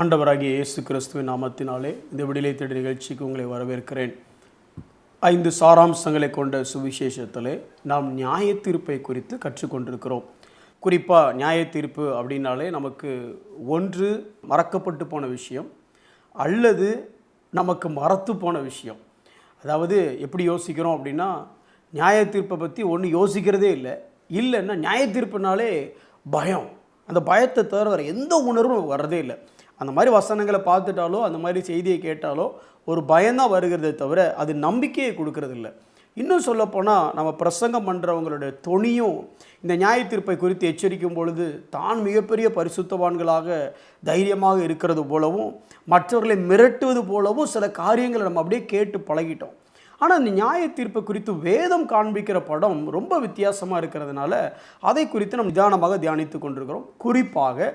ஆண்டவராகிய இயேசு கிறிஸ்துவின் நாமத்தினாலே இந்த விடுதலை தேடி நிகழ்ச்சிக்கு உங்களை வரவேற்கிறேன். 5 சாராம்சங்களை கொண்ட சுவிசேஷத்திலே நாம் நியாய தீர்ப்பை குறித்து கற்றுக்கொண்டிருக்கிறோம். குறிப்பாக நியாய தீர்ப்பு அப்படின்னாலே நமக்கு ஒன்று மறக்கப்பட்டு போன விஷயம் அல்லது நமக்கு மறத்து போன விஷயம். அதாவது எப்படி யோசிக்கிறோம் அப்படின்னா, நியாய தீர்ப்பை பற்றி ஒன்று யோசிக்கிறதே இல்லைன்னா நியாய தீர்ப்புனாலே பயம். அந்த பயத்தை தவிர வேறு எந்த உணர்வும் வர்றதே இல்லை. அந்த மாதிரி வசனங்களை பார்த்துட்டாலோ அந்த மாதிரி செய்தியை கேட்டாலோ ஒரு பயம்தான் வருகிறதே தவிர அது நம்பிக்கையை கொடுக்கறது இல்லை. இன்னும் சொல்லப்போனால் நம்ம பிரசங்கம் பண்ணுறவங்களுடைய தொனியும் இந்த நியாய தீர்ப்பை குறித்து எச்சரிக்கும் பொழுது தான் மிகப்பெரிய பரிசுத்தவான்களாக தைரியமாக இருக்கிறது போலவும் மற்றவர்களை மிரட்டுவது போலவும் சில காரியங்களை நம்ம அப்படியே கேட்டு பழகிட்டோம். ஆனால் இந்த நியாய தீர்ப்பு குறித்து வேதம் காண்பிக்கிற படம் ரொம்ப வித்தியாசமாக இருக்கிறதுனால அதை குறித்து நம்ம நிதானமாக தியானித்து கொண்டிருக்கிறோம். குறிப்பாக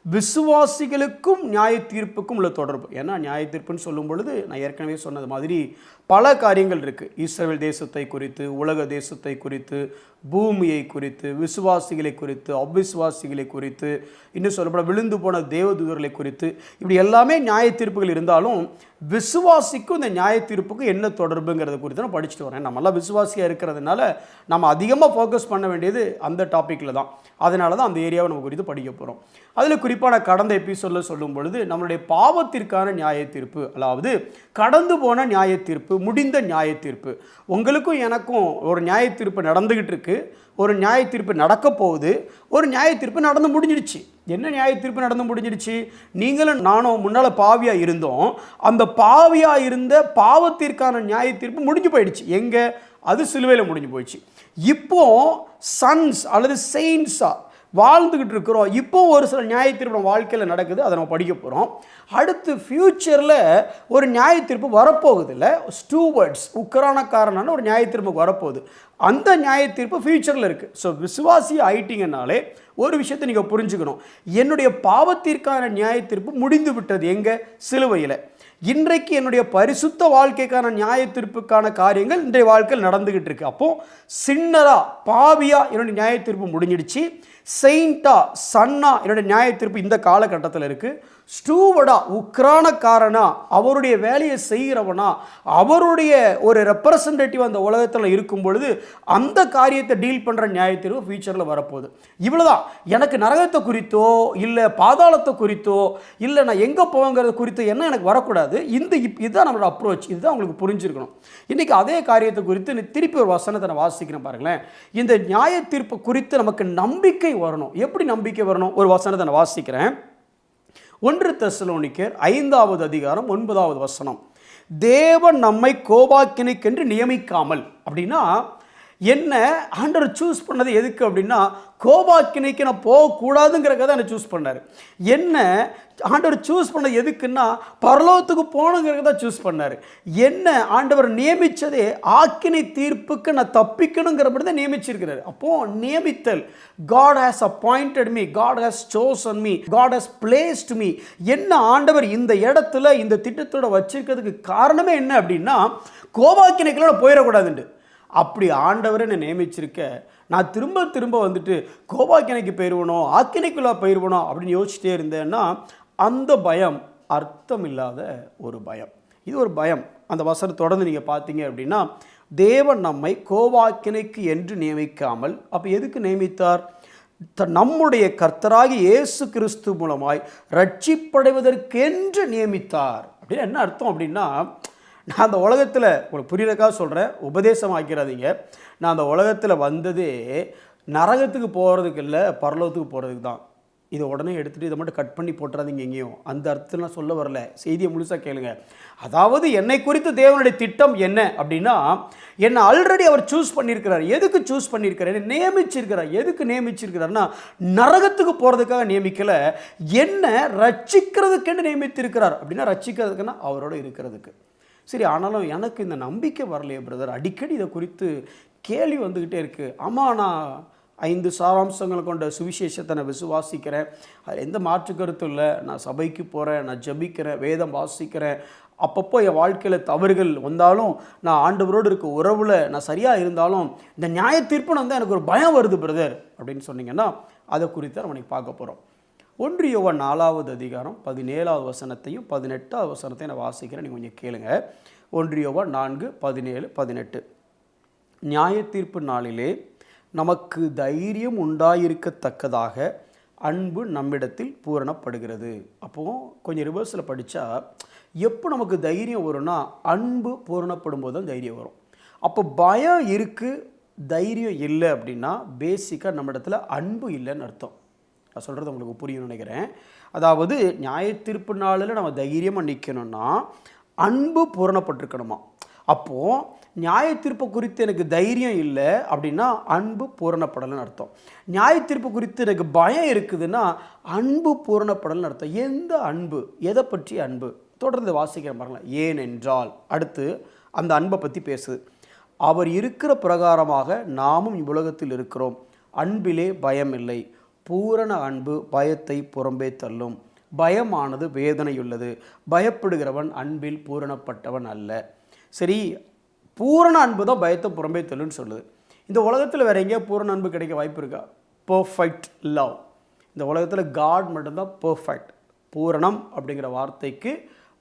விசுவாசிகளுக்கும் நியாய தீர்ப்புக்கும் உள்ள தொடர்பு. ஏன்னா நியாய தீர்ப்புன்னு சொல்லும் பொழுது நான் ஏற்கனவே சொன்னது மாதிரி பல காரியங்கள் இருக்குது. இஸ்ரவேல் தேசத்தை குறித்து, உலக தேசத்தை குறித்து, பூமியை குறித்து, விசுவாசிகளை குறித்து, அவ்விசுவாசிகளை குறித்து, இன்னும் சொல்லப்பட விழுந்து போன தேவதூதர்களை குறித்து, இப்படி எல்லாமே நியாய தீர்ப்புகள் இருந்தாலும் விசுவாசிக்கும் இந்த நியாய தீர்ப்புக்கும் என்ன தொடர்புங்கிறத குறித்து நான் படிச்சுட்டு வரேன். நம்மளாம் விசுவாசியாக இருக்கிறதுனால நம்ம அதிகமாக ஃபோக்கஸ் பண்ண வேண்டியது அந்த டாப்பிக்கில் தான். அதனால தான் அந்த ஏரியாவை நம்ம குறித்து படிக்க போகிறோம். அதில் குறிப்பான கடந்த எபிசோடில் சொல்லும் பொழுது நம்மளுடைய பாவத்திற்கான நியாய தீர்ப்பு, அதாவது கடந்து போன நியாய தீர்ப்பு, முடிந்த நியாய தீர்ப்பு. உங்களுக்கும் எனக்கும் ஒரு நியாய தீர்ப்பு நடந்துக்கிட்டு இருக்கு, ஒரு நியாய தீர்ப்பு நடக்க போகுது, ஒரு நியாய தீர்ப்பு நடந்து முடிஞ்சிடுச்சு. என்ன நியாய தீர்ப்பு நடந்து முடிஞ்சிடுச்சு? நீங்களும் நானும் முன்னால் பாவியாக இருந்தோம். அந்த பாவியாக இருந்த பாவத்திற்கான நியாய தீர்ப்பு முடிஞ்சு போயிடுச்சு. எங்கே? அது சிலுவையில் முடிஞ்சு போயிடுச்சு. இப்போ சன்ஸ் அல்லது செயின்ஸா வாழ்ந்துக்கிட்டு இருக்கிறோம். இப்போ ஒரு சில நியாய தீர்ப்பு நம்ம வாழ்க்கையில் நடக்குது, அதை நம்ம படிக்க போகிறோம். அடுத்து ஃப்யூச்சரில் ஒரு நியாய தீர்ப்பு வரப்போகுது இல்லை, ஸ்டூவர்ட்ஸ் உக்கரானக்காரனான ஒரு நியாய தீர்ப்பு வரப்போகுது. அந்த நியாய தீர்ப்பு ஃப்யூச்சரில் இருக்குது. ஸோ விசுவாசி ஆயிட்டீங்கனாலே ஒரு விஷயத்தை நீங்கள் புரிஞ்சுக்கணும். என்னுடைய பாவத்திற்கான நியாய தீர்ப்பு முடிந்து விட்டது. எங்கே? சிலுவையில். இன்றைக்கு என்னுடைய பரிசுத்த வாழ்க்கைக்கான நியாய தீர்ப்புக்கான காரியங்கள் இன்றைய வாழ்க்கையில் நடந்துகிட்டு இருக்கு. அப்போ சின்னரா பாவியா என்னுடைய நியாய தீர்ப்பு முடிஞ்சிடுச்சு. செயின்டா சன்னா என்னுடைய நியாய தீர்ப்பு இந்த காலகட்டத்தில் இருக்கு. ஸ்டூவர்டா உக்ரானக்காரனா அவருடைய வேலையை செய்கிறவனா அவருடைய ஒரு ரெப்ரசன்டேட்டிவ் அந்த உலகத்தில் இருக்கும் பொழுது அந்த காரியத்தை டீல் பண்ணுற நியாய தீர்ப்பு ஃபியூச்சரில் வரப்போகுது. இவ்வளோதான். எனக்கு நரகத்தை குறித்தோ இல்லை பாதாளத்தை குறித்தோ இல்லை நான் எங்கே போங்கிறது குறித்தோ என்ன எனக்கு வரக்கூடாது. இதுதான் நம்மளோட அப்ரோச். இதுதான் உங்களுக்கு புரிஞ்சிருக்கணும். இன்றைக்கி அதே காரியத்தை குறித்து திருப்பி ஒரு வசனத்தை நான் வாசிக்கிறேன் பாருங்களேன். இந்த நியாய தீர்ப்பு குறித்து நமக்கு நம்பிக்கை வரணும். எப்படி நம்பிக்கை வரணும்? ஒரு வசனத்தை நான் வாசிக்கிறேன். 1 தெசலோனிக்கர் 5வது அதிகாரம் 9வது வசனம். தேவன் நம்மை கோபாக்கினைக்கென்று நியமிக்காமல். அப்படின்னா என்ன ஆண்டவர் சூஸ் பண்ணது எதுக்கு அப்படின்னா, கோபாக்கினைக்கு நான் போகக்கூடாதுங்கிறக்காக தான் என்னை சூஸ் பண்ணார். என்ன ஆண்டவர் சூஸ் பண்ணது எதுக்குன்னா பரலோகத்துக்கு போகணுங்கிறத தான் சூஸ் பண்ணார். என்ன ஆண்டவர் நியமித்ததே ஆக்கினை தீர்ப்புக்கு நான் தப்பிக்கணுங்கிறபடி தான் நியமிச்சிருக்கிறார். அப்போது நியமித்தல், God has appointed me, God has chosen me, God has placed me. என்ன ஆண்டவர் இந்த இடத்துல இந்த திட்டத்தோட வச்சிருக்கிறதுக்கு காரணமே என்ன அப்படின்னா, கோபாக்கினைக்குள்ள போயிடக்கூடாதுண்டு. அப்படி ஆண்டவரை என்னை நியமிச்சிருக்க நான் திரும்ப திரும்ப வந்துட்டு கோபாக்கினைக்கு போயிடுவனோ ஆக்கினைக்குள்ளே போயிடுவனோ அப்படின்னு யோசிச்சிட்டே இருந்தேன்னா அந்த பயம் அர்த்தம் இல்லாத ஒரு பயம். இது ஒரு பயம். அந்த வசனம் தொடர்ந்து நீங்கள் பார்த்தீங்க அப்படின்னா, தேவன் நம்மை கோபாக்கினைக்கு என்று நியமிக்காமல் அப்போ எதுக்கு நியமித்தார்? நம்முடைய கர்த்தராகி இயேசு கிறிஸ்து மூலமாய் ரட்சிப்படைவதற்கென்று நியமித்தார். அப்படின்னு என்ன அர்த்தம் அப்படின்னா, நான் அந்த உலகத்தில் உங்களுக்கு புரியறதுக்காக சொல்கிறேன், உபதேசம் ஆக்கிறாதீங்க. நான் அந்த உலகத்தில் வந்ததே நரகத்துக்கு போகிறதுக்கு இல்லை, பரலோகத்துக்கு போகிறதுக்கு தான். இதை உடனே எடுத்துகிட்டு இதை மட்டும் கட் பண்ணி போட்டுறாதீங்க எங்கேயும். அந்த அர்த்தம் நான் சொல்ல வரல, செய்தியை முழுசாக கேளுங்க. அதாவது என்னை குறித்து தேவனுடைய திட்டம் என்ன அப்படின்னா, என்னை ஆல்ரெடி அவர் சூஸ் பண்ணியிருக்கிறார். எதுக்கு சூஸ் பண்ணியிருக்கிறார்? என்னை நியமிச்சிருக்கிறார். எதுக்கு நியமிச்சிருக்கிறார்னா நரகத்துக்கு போகிறதுக்காக நியமிக்கலை, என்னை ரட்சிக்கிறதுக்கென்று நியமித்திருக்கிறார். அப்படின்னா ரட்சிக்கிறதுக்குன்னா அவரோட இருக்கிறதுக்கு. சரி, ஆனாலும் எனக்கு இந்த நம்பிக்கை வரலையே பிரதர். அடிக்கடி இதை குறித்து கேள்வி வந்துக்கிட்டே இருக்குது. ஆமாம், நான் 5 சாராம்சங்களை கொண்ட சுவிசேஷத்தை நான் விசுவாசிக்கிறேன், அதில் எந்த மாற்று கருத்தும் இல்லை. நான் சபைக்கு போகிறேன், நான் ஜபிக்கிறேன், வேதம் வாசிக்கிறேன். அப்பப்போ என் வாழ்க்கையில் தவறுகள் வந்தாலும் நான் ஆண்டவரோடு இருக்க உறவில் நான் சரியாக இருந்தாலும் இந்த நியாய தீர்ப்புன்னு வந்து எனக்கு ஒரு பயம் வருது பிரதர் அப்படின்னு சொன்னீங்கன்னா அதை குறித்து நம்ம இன்னைக்கு பார்க்க போகிறோம். 1 யோவான் 4வது அதிகாரம் 17வது வசனத்தையும் 18வது வசனத்தையும் நான் வாசிக்கிறேன், நீங்கள் கொஞ்சம் கேளுங்க. 1 யோவான் 4, 17, 18. நியாய தீர்ப்பு நாளிலே நமக்கு தைரியம் உண்டாயிருக்கத்தக்கதாக அன்பு நம்மிடத்தில் பூரணப்படுகிறது. அப்போது கொஞ்சம் ரிவர்ஸில் படித்தா, எப்போ நமக்கு தைரியம் வரும்னா அன்பு பூரணப்படும் போது தான் தைரியம் வரும். அப்போ பயம் இருக்குது, தைரியம் இல்லை அப்படின்னா பேசிக்காக நம்ம இடத்துல அன்பு இல்லைன்னு அர்த்தம். நான் சொல்கிறது உங்களுக்கு புரியும்னு நினைக்கிறேன். அதாவது நியாய தீர்ப்பு நாளில் நம்ம தைரியமாக நிற்கணும்னா அன்பு பூரணப்பட்டிருக்கணுமா. அப்போது நியாய தீர்ப்பு குறித்து எனக்கு தைரியம் இல்லை அப்படின்னா அன்பு பூரணப்படலைன்னு அர்த்தம். நியாய தீர்ப்பு குறித்து எனக்கு பயம் இருக்குதுன்னா அன்பு பூரணப்படலைன்னு அர்த்தம். எந்த அன்பு, எதை பற்றி அன்பு? தொடர்ந்து வாசிக்கிற பாருங்களேன். ஏனென்றால் அடுத்து அந்த அன்பை பற்றி பேசுது. அவர் இருக்கிற பிரகாரமாக நாமும் இவ்வுலகத்தில் இருக்கிறோம். அன்பிலே பயம் இல்லை. பூரண அன்பு பயத்தை புறம்பே தள்ளும். பயமானது வேதனையுள்ளது. பயப்படுகிறவன் அன்பில் பூரணப்பட்டவன் அல்ல. சரி, பூரண அன்பு தான் பயத்தை புறம்பே தள்ளுன்னு சொல்லுது. இந்த உலகத்தில் வேறு எங்கேயா பூரண அன்பு கிடைக்க வாய்ப்பு இருக்கா? Perfect love. இந்த உலகத்தில் காட் மட்டும்தான் பர்ஃபெக்ட். பூரணம் அப்படிங்கிற வார்த்தைக்கு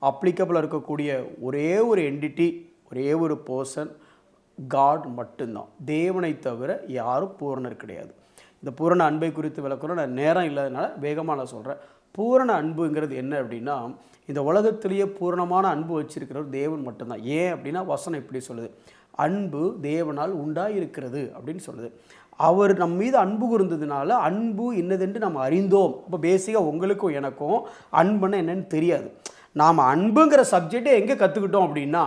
அப்ளிகபிளாக இருக்கக்கூடிய ஒரே ஒரு என்டிட்டி, ஒரே ஒரு பர்சன், காட் மட்டும்தான். தேவனை தவிர யாரும் பூரணர் கிடையாது. இந்த பூரண அன்பை குறித்து விளக்கணும், நான் நேரம் இல்லாதனால வேகமாக நான் சொல்கிறேன். பூரண அன்புங்கிறது என்ன அப்படின்னா, இந்த உலகத்திலேயே பூரணமான அன்பு வச்சிருக்கிறவர் தேவன் மட்டும்தான். ஏன் அப்படின்னா வசனம் இப்படி சொல்லுது, அன்பு தேவனால் உண்டாயிருக்கிறது அப்படின்னு சொல்லுது. அவர் நம் மீது அன்பு கூர்ந்ததுனால அன்பு என்னதென்று நம்ம அறிந்தோம். அப்போ பேசிக்காக உங்களுக்கும் எனக்கும் அன்புன்னு என்னன்னு தெரியாது. நாம் அன்புங்கிற சப்ஜெக்டை எங்கே கற்றுக்கிட்டோம் அப்படின்னா,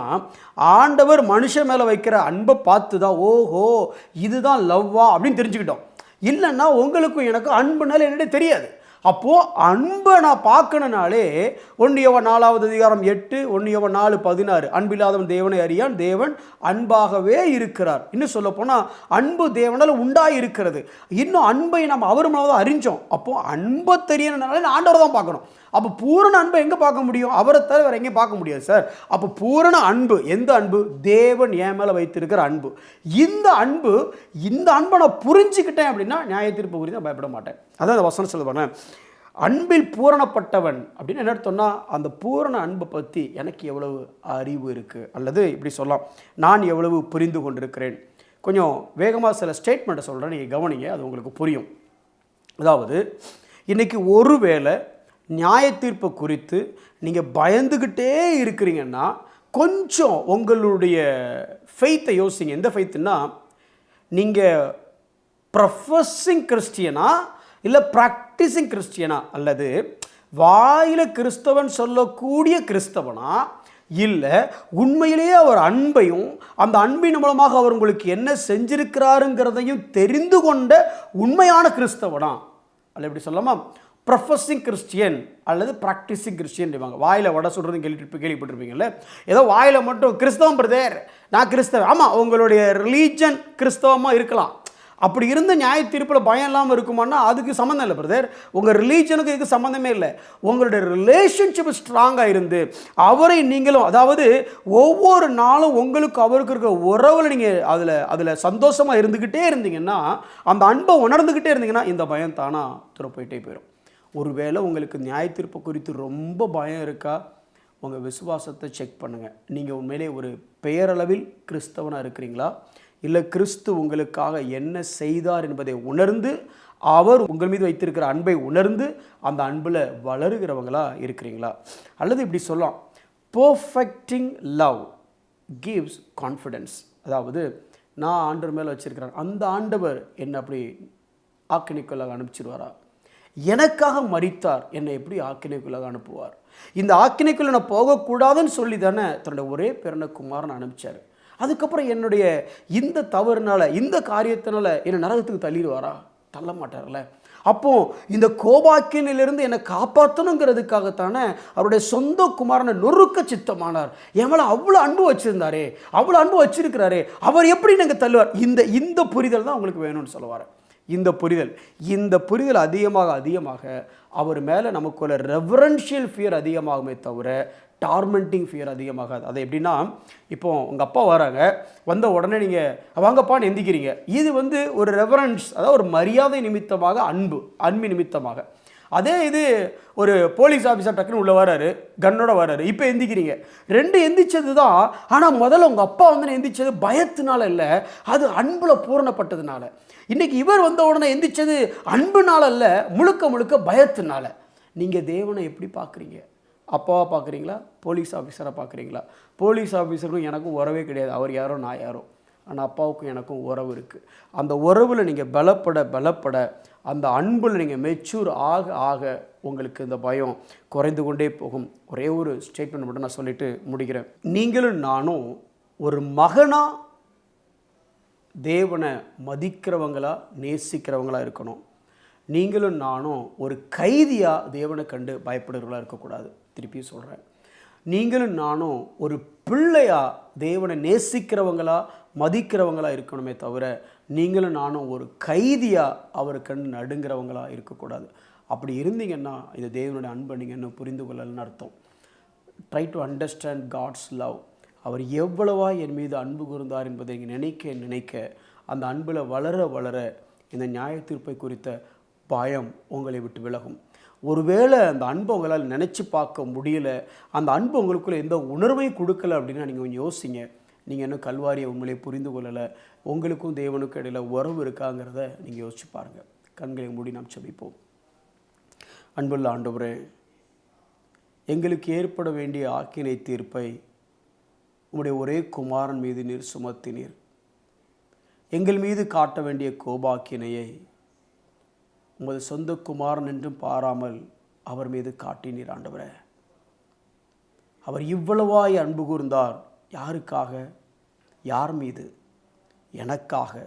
ஆண்டவர் மனுஷன் மேலே வைக்கிற அன்பை பார்த்து தான் ஓஹோ இதுதான் லவ்வா அப்படின்னு தெரிஞ்சுக்கிட்டோம். இல்லைன்னா உங்களுக்கும் எனக்கும் அன்புனால என்னடே தெரியாது. அப்போது அன்பை நான் பார்க்கணுனாலே 1 யோவான் 4வது அதிகாரம் 8, 1 யோவான் 4, 16 அன்பில்லாதவன் தேவனை அறியான், தேவன் அன்பாகவே இருக்கிறார். இன்னும் சொல்ல போனால் அன்பு தேவனால் உண்டாயிருக்கிறது. இன்னும் அன்பை நம்ம அவர் மேலே தான் அறிஞ்சோம். அப்போது அன்பை தெரியணுனாலே ஆண்டவர் தான் பார்க்கணும். அப்போ பூரண அன்பை எங்கே பார்க்க முடியும்? அவரை தவிர வேறு எங்கேயும் பார்க்க முடியாது சார். அப்போ பூரண அன்பு எந்த அன்பு? தேவன் என் மேலே வைத்திருக்கிற அன்பு. இந்த அன்பை நான் புரிஞ்சுக்கிட்டேன் அப்படின்னா நியாய தீர்ப்பு குறித்து நான் பயப்பட மாட்டேன். அதான் அந்த வசனம் சொல்லுவாங்க, அன்பில் பூரணப்பட்டவன் அப்படின்னு என்ன அர்த்தம்னா, அந்த பூரண அன்பை பற்றி எனக்கு எவ்வளவு அறிவு இருக்குது, அல்லது இப்படி சொல்லலாம், நான் எவ்வளவு புரிந்து கொண்டிருக்கிறேன். கொஞ்சம் வேகமாக சில ஸ்டேட்மெண்ட்டை சொல்கிறேன், நீங்கள் கவனிங்க, அது உங்களுக்கு புரியும். அதாவது இன்றைக்கி ஒருவேளை நியாய தீர்ப்பை குறித்து நீங்கள் பயந்துக்கிட்டே இருக்கிறீங்கன்னா கொஞ்சம் உங்களுடைய ஃபெய்த்தை யோசிங்க. எந்த ஃபெய்த்துன்னா, நீங்கள் ப்ரொஃபஸிங் கிறிஸ்டியனா இல்லை ப்ராக்டிஸிங் கிறிஸ்டியனா, அல்லது வாயில கிறிஸ்தவன் சொல்லக்கூடிய கிறிஸ்தவனா, இல்லை உண்மையிலேயே அவர் அன்பையும் அந்த அன்பின் மூலமாக அவர் உங்களுக்கு என்ன செஞ்சிருக்கிறாருங்கிறதையும் தெரிந்து கொண்ட உண்மையான கிறிஸ்தவனா, அல்ல எப்படி சொல்லலாமா, ப்ரொஃபஸிங் கிறிஸ்டியன் அல்லது ப்ராக்டிஸிங் கிறிஸ்டியன். வாயில் வடை சொல்கிறது கேள்விப்பட்டிருப்பீங்கல்ல. ஏதோ வாயில் மட்டும் கிறிஸ்தவம் பிரதர், நான் கிறிஸ்தவன். ஆமாம், உங்களுடைய ரிலீஜன் கிறிஸ்தவமாக இருக்கலாம். அப்படி இருந்த நியாய தீர்ப்பில் பயம் இல்லாமல் இருக்குமான்னா அதுக்கு சம்மந்தம் இல்லை பிரதர். உங்கள் ரிலீஜனுக்கு இதுக்கு சம்மந்தமே இல்லை. உங்களுடைய ரிலேஷன்ஷிப் ஸ்ட்ராங்காக இருந்து அவரை நீங்களும், அதாவது ஒவ்வொரு நாளும் உங்களுக்கு அவருக்கு இருக்கிற உறவில் நீங்கள் அதில் சந்தோஷமாக இருந்துக்கிட்டே இருந்தீங்கன்னா, அந்த அன்பை உணர்ந்துக்கிட்டே இருந்தீங்கன்னா இந்த பயம் தானாக துறை போயிட்டே போயிடும். ஒருவேளை உங்களுக்கு நியாய தீர்ப்பு குறித்து ரொம்ப பயம் இருக்கா, உங்கள் விசுவாசத்தை செக் பண்ணுங்கள். நீங்கள் உண்மையிலே ஒரு பெயரளவில் கிறிஸ்தவனாக இருக்கிறீங்களா, இல்லை கிறிஸ்து உங்களுக்காக என்ன செய்தார் என்பதை உணர்ந்து அவர் உங்கள் மீது வைத்திருக்கிற அன்பை உணர்ந்து அந்த அன்பில் வளருகிறவங்களா இருக்கிறீங்களா? அல்லது இப்படி சொல்லலாம், பர்ஃபெக்டிங் லவ் கிவ்ஸ் கான்ஃபிடென்ஸ். அதாவது நான் ஆண்டவர் மேலே வச்சுருக்கிறேன், அந்த ஆண்டவர் என்னை அப்படி ஆக்கினைக்குள்ளாக அனுப்பிச்சிடுவாரா? எனக்காக மரித்தார், என்னை எப்படி ஆக்கினைக்குள்ளாக அனுப்புவார்? இந்த ஆக்கினைக்குள்ள நான் போகக்கூடாதுன்னு சொல்லி தானே தன்னுடைய ஒரே பிறந்த குமாரனை அனுப்பிச்சார். அதுக்கப்புறம் என்னுடைய இந்த தவறுனால, இந்த காரியத்தினால என்னை நரகத்துக்கு தள்ளிடுவாரா? தள்ள மாட்டார்ல. அப்போது இந்த கோபாக்கினிலிருந்து என்னை காப்பாற்றணுங்கிறதுக்காகத்தானே அவருடைய சொந்த குமாரனை நொறுக்க சித்தமானார். என் மேலே அவ்வளோ அன்பு வச்சுருந்தாரே, அவ்வளோ அன்பு வச்சிருக்கிறாரே, அவர் எப்படி நாங்கள் தள்ளுவார்? இந்த புரிதல் தான் உங்களுக்கு வேணும்னு சொல்லுவார். இந்த புரிதல் அதிகமாக அவர் மேலே நமக்குள்ள ரெவரன்ஷியல் ஃபியர் அதிகமாகுமே தவிர டார்மெண்டிங் ஃபியர் அதிகமாகாது. அது எப்படின்னா, இப்போ உங்கள் அப்பா வராங்க, வந்த உடனே நீங்கள் வாங்கப்பான்னு எந்திக்கிறீங்க. இது ஒரு ரெவரன்ஸ், அதாவது ஒரு மரியாதை நிமித்தமாக, அன்பு நிமித்தமாக. அதே இது ஒரு போலீஸ் ஆஃபீஸர் டக்குன்னு உள்ள வராரு, கன்னோட வராரு, இப்போ எந்திக்கிறீங்க. 2 எந்திரிச்சது தான். ஆனால் முதல்ல உங்கள் அப்பா வந்து எந்திரிச்சது பயத்தினால இல்லை, அது அன்பில் பூரணப்பட்டதுனால. இன்றைக்கி இவர் வந்த உடனே எந்திரிச்சது அன்புனால அல்ல, முழுக்க முழுக்க பயத்தினால. நீங்கள் தேவனை எப்படி பார்க்குறீங்க? அப்பாவை பார்க்குறீங்களா, போலீஸ் ஆஃபீஸரை பார்க்குறீங்களா? போலீஸ் ஆஃபீஸருக்கும் எனக்கும் உறவே கிடையாது, அவர் யாரோ நான் யாரோ. ஆனால் அப்பாவுக்கும் எனக்கும் உறவு இருக்குது. அந்த உறவில் நீங்கள் பலப்பட அந்த அன்பில் நீங்கள் மெச்சூர் ஆக ஆக உங்களுக்கு இந்த பயம் குறைந்து கொண்டே போகும். ஒரே ஒரு ஸ்டேட்மெண்ட் மட்டும் நான் சொல்லிவிட்டு முடிக்கிறேன். நீங்களும் நானும் ஒரு மகனாக தேவனை மதிக்கிறவங்களா நேசிக்கிறவங்களா இருக்கணும். நீங்களும் நானும் ஒரு கைதியாக தேவனை கண்டு பயப்படுறவர்களாக இருக்கக்கூடாது. திருப்பி சொல்கிறேன், நீங்களும் நானும் ஒரு பிள்ளையாக தேவனை நேசிக்கிறவங்களா மதிக்கிறவங்களா இருக்கணுமே தவிர, நீங்களும் நானும் ஒரு கைதியாக அவரை கண்டு நடுங்கிறவங்களா இருக்கக்கூடாது. அப்படி இருந்தீங்கன்னா இது தேவனுடைய அன்பை நீங்கள் இன்னும் புரிந்து கொள்ளலன்னு அர்த்தம். Try to understand God's love. அவர் எவ்வளவா என் மீது அன்பு கூர்ந்தார் என்பதை நினைக்க அந்த அன்பில் வளர இந்த நியாய தீர்ப்பை குறித்த பயம் உங்களை விட்டு விலகும். ஒருவேளை அந்த அன்பை உங்களால் நினச்சி பார்க்க முடியல, அந்த அன்பு உங்களுக்குள்ளே எந்த உணர்வையும் கொடுக்கல அப்படின்னா நீங்கள் கொஞ்சம் யோசிங்க. நீங்கள் இன்னும் கல்வாரியை உண்மையிலே புரிந்து கொள்ளலை, உங்களுக்கும் தேவனுக்கும் இடையில் உறவு இருக்காங்கிறத நீங்கள் யோசிச்சு பாருங்கள். கண்களை மூடி நாம் செபிப்போம். அன்புள்ள ஆண்டவரே, எங்களுக்கு ஏற்பட வேண்டிய ஆக்கினை தீர்ப்பை உம்முடைய ஒரே குமாரன் மீது நீர் சுமத்தினீர். எங்கள் மீது காட்ட வேண்டிய கோபாக்கினையை உமது சொந்த குமாரன் என்றும் பாராமல் அவர் மீது காட்டினீர். ஆண்டவரே, அவர் இவ்வளவாய் அன்பு கூர்ந்தார். யாருக்காக? யார் மீது? எனக்காக,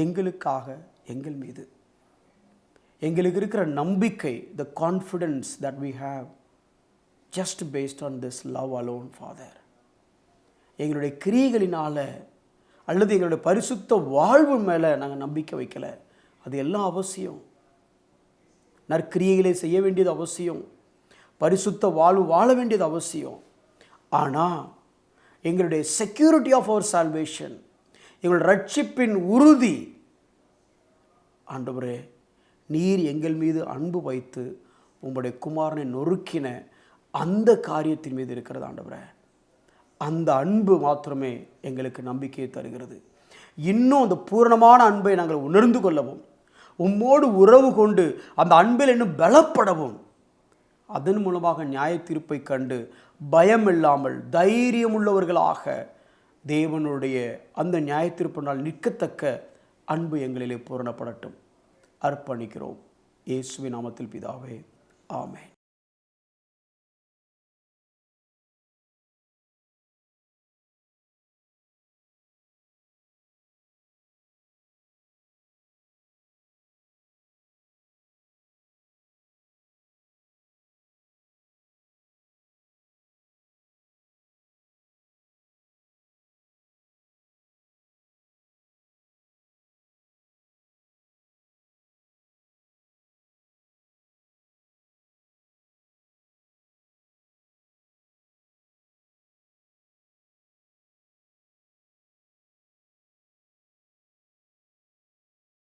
எங்களுக்காக, எங்கள் மீது. எங்களுக்கு இருக்கிற நம்பிக்கை, the confidence that we have just based on this love alone, Father. எங்களுடைய கிரியைகளினால் அல்லது எங்களுடைய பரிசுத்த வாழ்வு மேலே நாங்கள் நம்பிக்கை வைக்கலை. அது எல்லாம் அவசியம். நற்கிரியைகளை செய்ய வேண்டியது அவசியம், பரிசுத்த வாழ்வு வாழ வேண்டியது அவசியம். ஆனால் எங்களுடைய செக்யூரிட்டி ஆஃப் அவர் சால்வேஷன், எங்களுடைய ரட்சிப்பின் உறுதி, ஆண்டவரே நீர் எங்கள் மீது அன்பு வைத்து உங்களுடைய குமாரனை நொறுக்கின அந்த காரியத்தின் மீது இருக்கிறது. ஆண்டவரே, அந்த அன்பு மாத்திரமே எங்களுக்கு நம்பிக்கையை தருகிறது. இன்னும் அந்த பூரணமான அன்பை நாங்கள் உணர்ந்து கொள்ளவும், உம்மோடு உறவு கொண்டு அந்த அன்பில் இன்னும் பலப்படவும், அதன் மூலமாக நியாய தீர்ப்பை கண்டு பயம் இல்லாமல் தைரியமுள்ளவர்களாக தேவனுடைய அந்த நியாய தீர்ப்பினால் நிற்கத்தக்க அன்பு எங்களிலே பூரணப்படட்டும். அர்ப்பணிக்கிறோம். இயேசுவின் நாமத்தில் பிதாவே, ஆமென்.